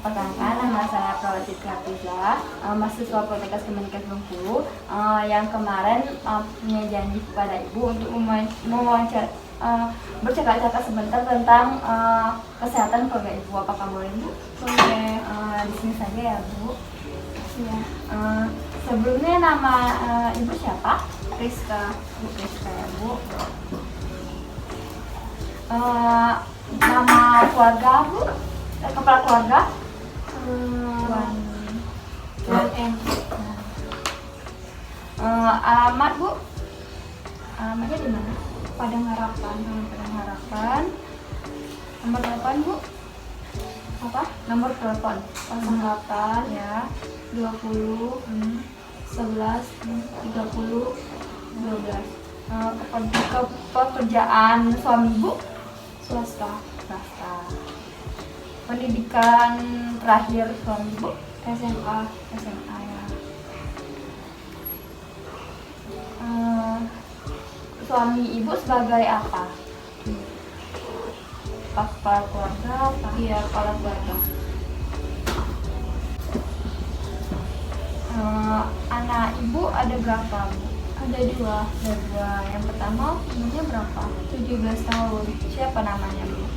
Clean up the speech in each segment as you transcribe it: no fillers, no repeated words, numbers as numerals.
Perkenalkan, nama saya Prawati Tiza, mahasiswa Politeknik Kemenkes Bengkulu, yang kemarin punya janji kepada Ibu untuk bercakap-cakap sebentar tentang kesehatan keluarga Ibu. Apakah boleh, Bu? Boleh. Di sini saja ya, Bu. Ya. Sebelumnya nama Ibu siapa? Rizka. Bu Rizka ya, Bu. Nama keluarga, Bu? Kepala keluarga? Tuan M. Alamat, Bu? Alamatnya di mana? Padang Harapan. Padang Harapan. Nomor telepon, Bu? Apa? Nomor telepon 08 ya. 20 11 30 12. Pekerjaan suami Ibu? Swasta. Swasta. Pendidikan terakhir suami Ibu? SMA. SMA ya. Suami Ibu sebagai apa? Kepala keluarga? Iya, kepala keluarga. Anak Ibu ada berapa, Bu? Ada 2. Ada 2. Yang pertama umurnya berapa? 17 tahun. Siapa namanya, Bu?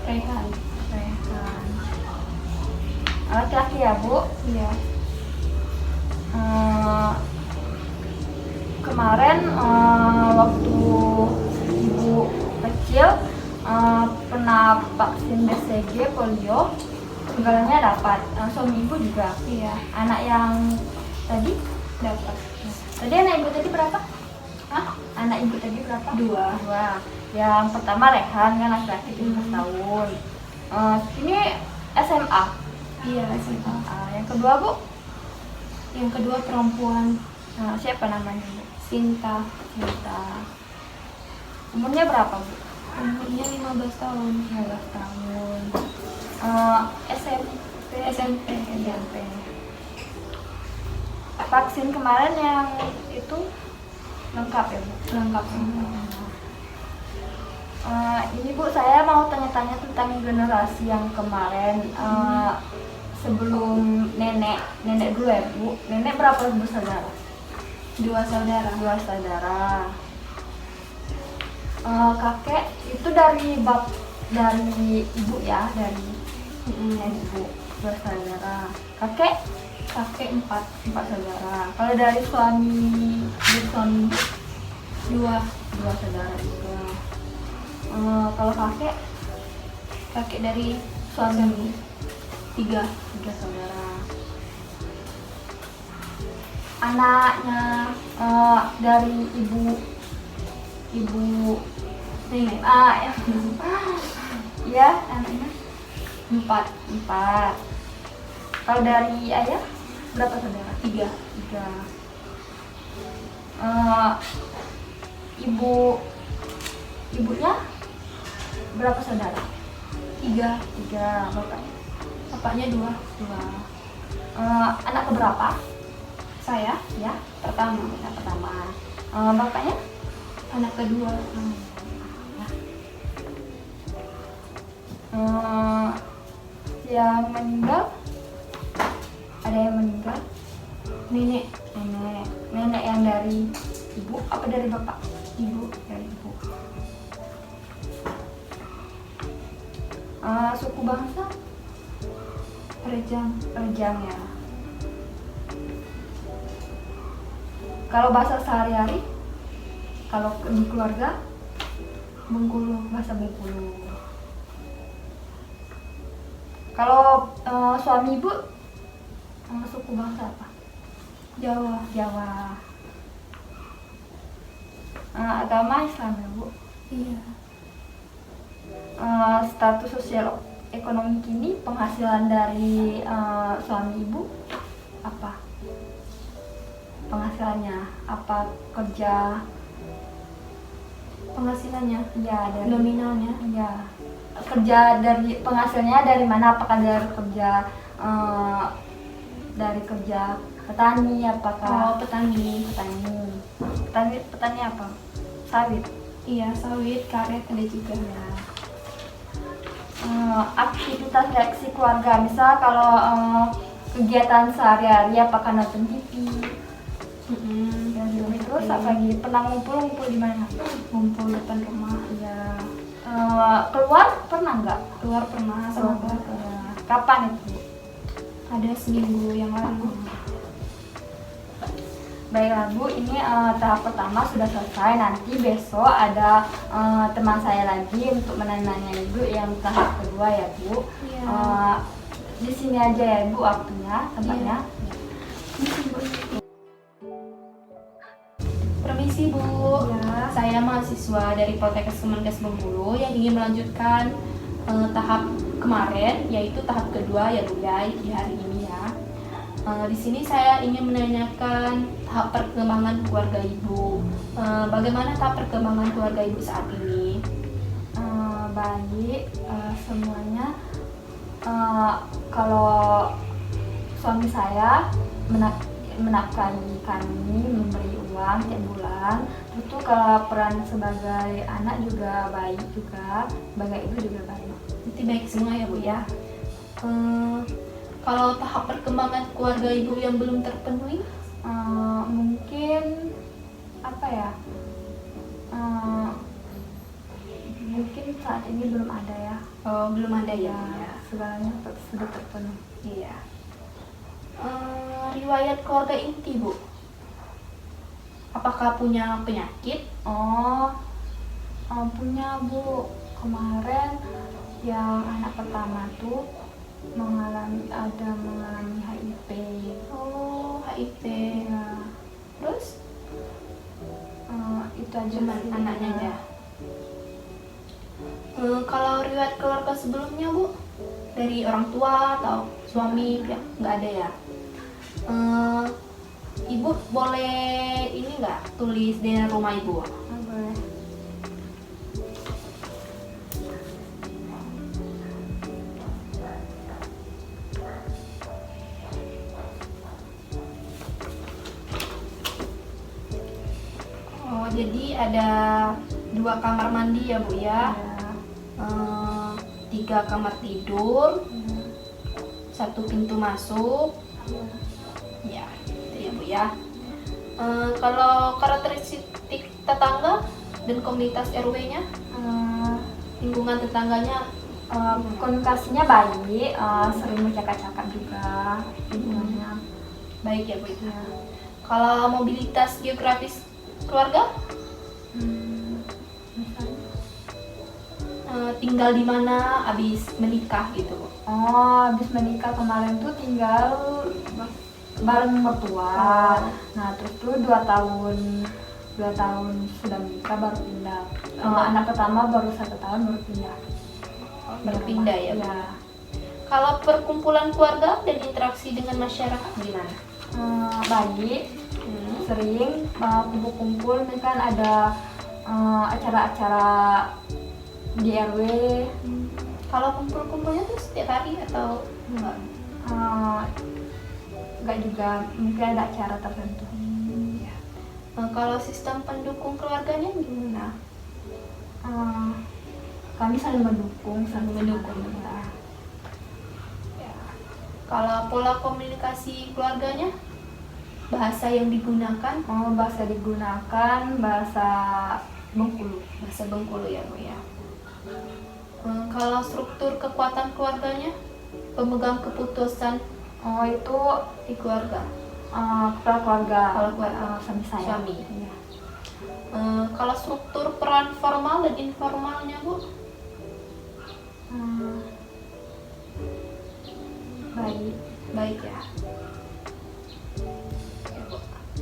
Rehan. Rehan. Laki-laki ya, Bu? Iya. Kemarin waktu Ibu kecil pernah vaksin BCG polio, segalanya dapat. Suami Ibu juga. Iya. Anak yang tadi Dapat. tadi anak Ibu tadi berapa? Hah? Anak Ibu tadi berapa? 2. 2. Yang pertama Rehan kan laki-laki 17 tahun. Ini SMA. Iya, SMA. Yang kedua, Bu? Yang kedua perempuan. Siapa namanya, Bu? Sinta. Cinta. Umurnya berapa, Bu? Umurnya 15 tahun. 15 tahun. SMP. Vaksin kemarin yang itu lengkap ya, Bu? Lengkap. Ini, Bu, saya mau tanya-tanya tentang generasi yang kemarin. Sebelum nenek dulu ya, Bu. Nenek berapa bersaudara? 2 saudara. 2 saudara. Kakek itu dari ibu ya, dari ibu bersaudara. Kakek 4 saudara. Kalau dari suami Ibu 2 saudara juga. Kalau kakek dari suami 3 saudara. Anaknya dari ibu nenek ya, anaknya 4 Kalau dari ayah berapa saudara? 3 Ibunya berapa saudara? 3 Bapaknya bapaknya 2 anak keberapa? saya Ya, pertama anak pertama. Bapaknya? anak kedua Yang meninggal, ada yang meninggal? nenek Nenek yang dari ibu apa dari bapak? ibu Dari ibu. Suku bangsa Rejang ya. Kalau bahasa sehari-hari, kalau di keluarga Bengkulu. bahasa Bengkulu. Kalau suami Ibu suku bangsa apa? Jawa. Agama Islam ya, Bu? Iya. Status sosial ekonomi kini, penghasilan dari suami Ibu apa? Penghasilannya apa? Kerja? Penghasilannya Ya, dari nominalnya ya. Kerja dari penghasilnya dari mana? Apakah dari kerja petani? Apakah petani. petani apa? Sawit. Iya, sawit, karet ada juga. Ya. aktivitas reaksi keluarga, misal kalau kegiatan sehari-hari apakah nonton TV. Terus apa lagi, pernah ngumpul di mana? Ngumpul depan rumah. Ya. Keluar pernah nggak? Keluar pernah sama keluarga. Kapan itu? Ada seminggu yang lalu. Baiklah Bu, ini tahap pertama sudah selesai. Nanti besok ada teman saya lagi untuk menanya Ibu yang tahap kedua ya Bu. Iya. Di sini aja ya Bu waktunya, tempatnya. Permisi Bu, Ya. saya mahasiswa dari Poltekkes Kemenkes Bengkulu yang ingin melanjutkan tahap kemarin, yaitu tahap kedua ya Bu ya, di hari ini ya. Di sini saya ingin menanyakan tahap perkembangan keluarga Ibu. Bagaimana tahap perkembangan keluarga Ibu saat ini? Baik, semuanya. Kalau suami saya menafkahi kami, memberi uang tiap bulan. Tentu kalau peran sebagai anak juga baik juga, sebagai ibu juga baik. Nanti baik semua ya Bu ya. Kalau tahap perkembangan keluarga Ibu yang belum terpenuhi, Mungkin apa ya? Mungkin saat ini belum ada ya. belum ada ya. Segalanya sudah terpenuhi. Iya. Riwayat keluarga inti Bu, apakah punya penyakit? Punya Bu. Kemarin yang anak pertama tuh mengalami HIV. Oh, HIV. Ya, Terus itu aja cuman sih. anaknya aja. Kalau riwayat keluarga sebelumnya Bu, dari orang tua atau suami ya nggak ada ya. Ibu boleh ini nggak tulis di rumah Ibu? Boleh. Oh, jadi ada 2 kamar mandi ya Bu ya. Ya. 3 kamar tidur, 1 pintu masuk. Ya, itu ya Bu ya. Kalau karakteristik tetangga dan komunitas RW-nya, lingkungan tetangganya, Komunikasinya baik, sering bercakap-cakap juga. Lingkungannya. baik ya Bu. Ya. Kalau mobilitas geografis keluarga, Misalnya. tinggal di mana abis menikah gitu Bu? Habis menikah kemarin tuh tinggal bareng mertua. Nah, terus tuh 2 tahun sudah menikah baru pindah. Anak pertama baru 1 tahun baru pindah. Berpindah ya Bu. Ya. Kalau perkumpulan keluarga dan interaksi dengan masyarakat gimana? Baik, sering kumpul-kumpul, misalkan ada acara-acara di RW. Kalau kumpul-kumpulnya tuh setiap hari atau enggak? Enggak juga, mungkin ada acara tertentu. Ya. Kalau sistem pendukung keluarganya gimana? Kami saling mendukung, Saling mendukung, ya. Ya. Kalau pola komunikasi keluarganya, bahasa yang digunakan, Bahasa digunakan bahasa Bengkulu. bahasa Bengkulu ya Bu ya. Kalau struktur kekuatan keluarganya, pemegang keputusan Itu di keluarga, kepala keluarga. Kepala keluarga. Suami saya. Suami. Iya. Kalau struktur peran formal dan informalnya Bu, Baik. baik ya.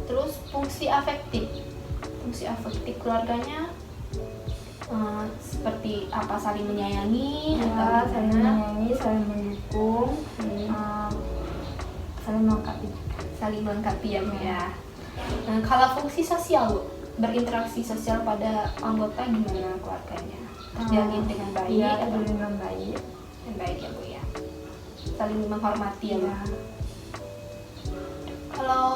Terus fungsi afektif keluarganya seperti apa, saling menyayangi Ya, atau saling gimana? menyayangi, saling mendukung, saling melengkapi. Saling melengkapi ya Bu ya. Kalau fungsi sosial Bu, berinteraksi sosial pada anggota gimana keluarganya? Terjalin dengan baik Iya, atau terjalin dengan baik. dengan baik ya Bu ya. Saling menghormati ya Bu. Iya. Kalau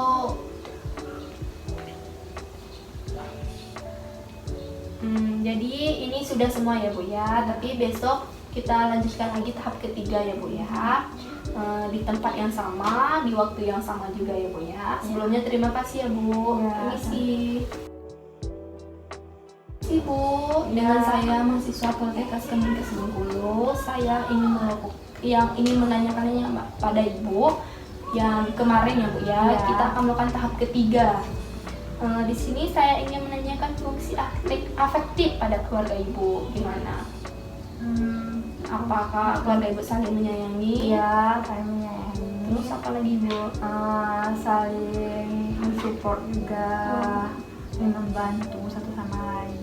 jadi ini sudah semua ya Bu ya, tapi besok kita lanjutkan lagi tahap ketiga ya Bu ya. Di tempat yang sama, di waktu yang sama juga ya Bu ya. Sebelumnya terima kasih ya Bu. Ya. Permisi. Bu, dengan saya mahasiswa Poltekkes Kemenkes Bengkulu, saya ingin menanyakannya pada Ibu yang kemarin ya Bu ya. Ya. Kita akan melakukan tahap ketiga. Di sini saya ingin menanyakan fungsi afektif pada keluarga Ibu gimana? Apakah keluarga Ibu saling menyayangi? Iya, saling menyayangi. Terus apa lagi Bu? Saling mensupport juga, saling membantu satu sama lain.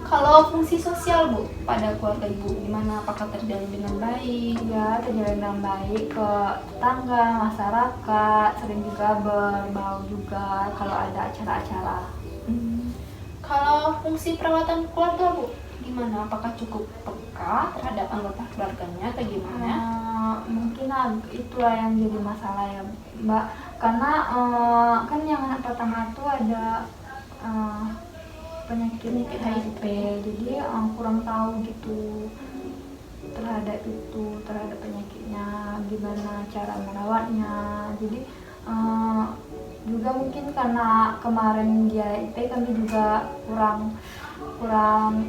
Kalau fungsi sosial Bu pada keluarga Ibu gimana? Apakah terjalin dengan baik? Ya, terjalin dengan baik ke tetangga, masyarakat, sering juga berbau juga kalau ada acara-acara. Kalau fungsi perawatan keluarga Bu gimana? Apakah cukup peka terhadap anggota keluarganya atau gimana? Mungkin itulah yang jadi masalah ya Mbak, karena kan yang anak pertama itu ada penyakit HIV, jadi kurang tahu gitu terhadap penyakitnya, gimana cara merawatnya. Jadi juga mungkin karena kemarin dia HIV, kami juga kurang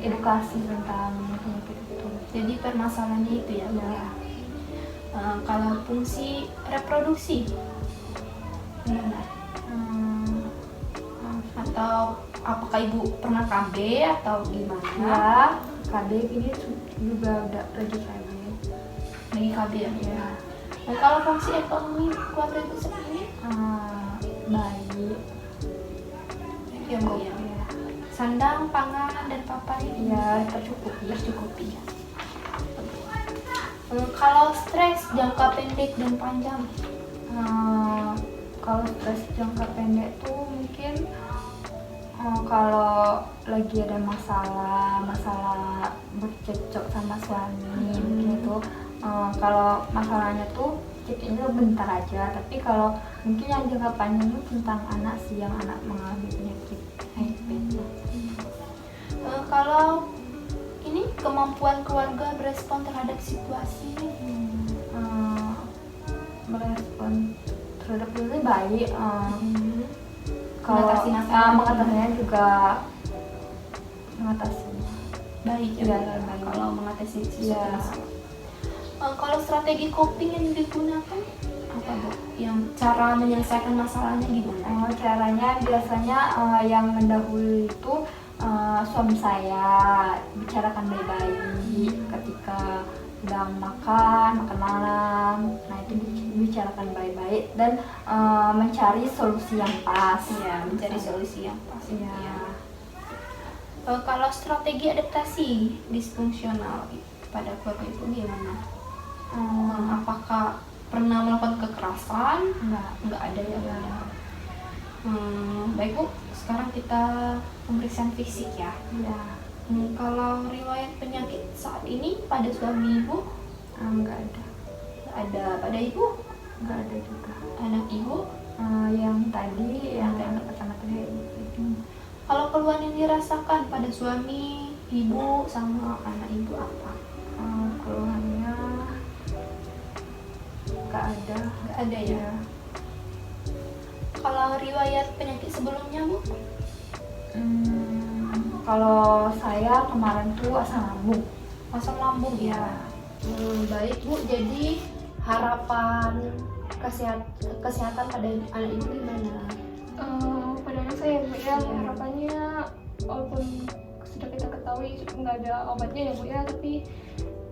edukasi tentang penyakit itu. Jadi permasalahannya itu ya Bu ya. Kalau fungsi reproduksi gimana? Atau apakah Ibu pernah KB atau gimana? Ya, KB ini juga udah lagi KB. Lagi KB ya? Nah, kalau fungsi ekonomi keluarga Ibu seperti baik. Ya Bu ya. Sandang, pangan, dan papan ini Ya, tercukupi. ya. Kalau stres jangka pendek dan panjang, Kalau stres jangka pendek tuh mungkin kalau lagi ada masalah bercekcok sama suami gitu. Kalau masalahnya tuh cekcoknya bentar aja, tapi kalau mungkin yang jangka panjang itu tentang anak sih, yang anak mengalami penyakit HIV. kalau ini kemampuan keluarga berespon terhadap situasi, Merespon terhadap itu baik. Kalau Mengatasi masalah. mengatasinya juga mengatasi. baik ya, Iya, Bu? baik. Kalau mengatasi Iya. situasi. Kalau strategi coping yang digunakan apa Bu? Yang cara menyelesaikan masalahnya gimana? Caranya biasanya yang mendahului itu suami saya bicarakan baik-baik ketika sedang makan malam. Nah, itu dibicarakan baik-baik dan mencari solusi yang pas. Ya, mencari solusi yang pas. Iya. Ya. Kalau strategi adaptasi disfungsional pada keluarga Ibu gimana? Apakah pernah melakukan kekerasan? Enggak ada ya. Iya. Baik Bu, sekarang kita pemeriksaan fisik ya. Iya. Kalau riwayat penyakit saat ini pada suami Ibu Enggak ada. ada, pada Ibu, Enggak ada juga. anak Ibu. Yang tadi yang pertama tadi itu. Kalau keluhan yang dirasakan pada suami Ibu sama anak Ibu apa? Keluhannya enggak ada. Nggak ada ya. Kalau riwayat penyakit sebelumnya Bu? Kalau saya kemarin tuh asam lambung. Asam lambung ya. Baik Bu, jadi harapan kesehatan pada anak Ibu gimana? Pada anak saya Bu ya, Iya. harapannya walaupun sudah kita ketahui nggak ada obatnya ya Bu ya, tapi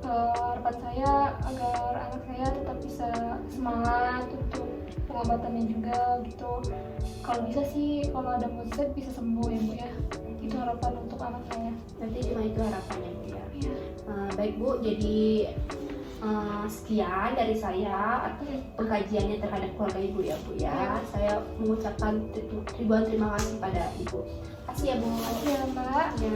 harapan saya agar anak saya tetap bisa semangat untuk pengobatannya juga gitu. Kalau bisa sih, kalau ada mukjizat bisa sembuh ya Bu ya. Itu harapan untuk anak saya. Nanti cuma itu harapannya Bu ya. Iya. Baik Bu, jadi sekian dari saya atas pengkajiannya terhadap keluarga Ibu ya Bu ya. Saya mengucapkan ribuan terima kasih pada Ibu. Terima kasih ya Bu. Iya Mbak. Ya.